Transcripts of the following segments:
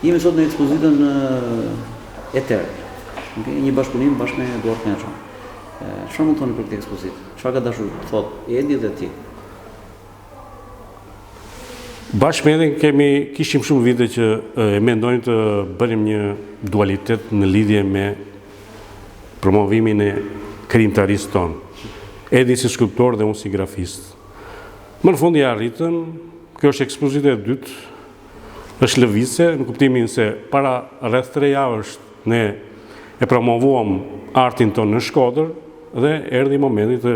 Jemi sot në ekspozitën Eter, një bashkëpunim bashkë me Eduard Meçon. Çfarë mund të thoni për këtë ekspozitë? Çfarë ka dashur të thotë Edi dhe ti? Bashkë me Edin kishim shumë vite që e mendojmë të bënim një dualitet në lidhje me promovimin e krijimtarisë tonë. Edi si skulptor dhe unë si grafist. Më në fund ja arritëm, kjo është ekspozita e dytë, është lëvizje, në kuptimin se para rreth 3 javësh ne e promovuam artin tonë në Shkodër dhe erdhi momenti të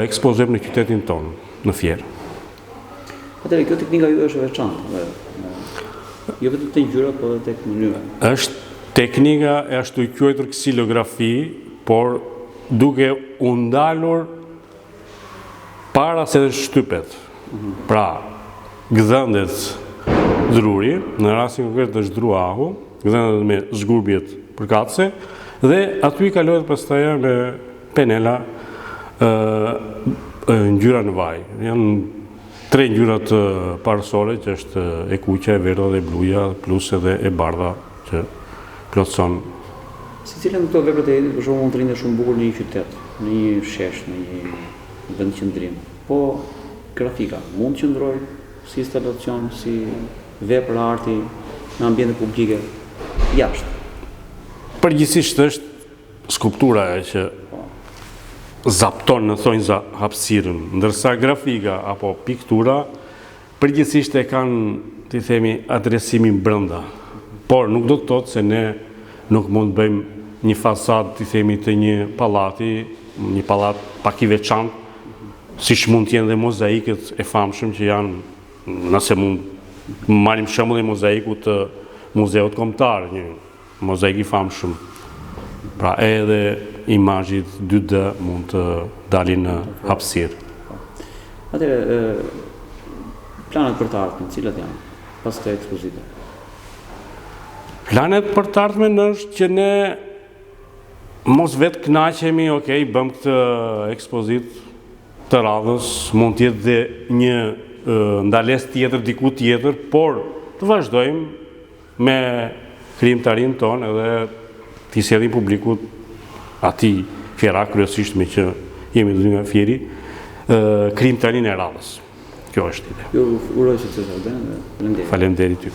ekspozojmë në qytetin tonë, në Fier. Atëherë, kjo teknika ju është e veçantë, jo vetëm te ngjyrat, por edhe tek mënyra. Është teknika e ashtu quajtur ksilografi, por duke u ndalur para se të shtypet. Pra, gdhëndet druri, në rastin konkret është druahu, gdhëndet me zgurbjet përkatëse, dhe aty kalohet pastaj me penela ngjyra në vaj. Janë 3 ngjyrat parësore, që është e kuqja, e verdha dhe e bluja, plus edhe e bardha që plotëson. Si cilën këto veprat e Edit për shembull mund të rinde shumë bukur në një qytet, në një shesh, në një vend qendrim. Po grafika mund të qëndrojë si instalacion, si vepër arti në ambiente publike jashtë. Përgjithsisht është skulptura që zapton në thonjza hapësirën, ndërsa grafika apo piktura përgjithsisht e kanë, të themi, adresimin brenda. Por nuk do të thotë se ne nuk mund të bëjmë një fasadë, të themi, të një pallati, një pallat pak i veçantë, siç mund të jenë dhe mozaikët e famshëm që janë, nëse mund marrim shembull e mozaikut të Muzeut Kombëtar, një mozaik i famshëm. Pra edhe imazhit 2D mund të dalin në hapësirë. Atëherë, planet për të ardhmen, cilat janë pas kësaj ekspozite? Planet për të ardhmen është që ne mos vetë kënaqemi, bëm këtë ekspozitë të radhës, mund të jetë dhe një ndalesë tjetër, diku tjetër, por të vazhdojmë me krijimtarinë tonë edhe t'i sjellim publikut atij Fiera, kryesisht me që jemi nga Fieri, krijimtarinë e radhës. Kjo është ide. Ju uroj sukses, faleminderit. Faleminderit ty.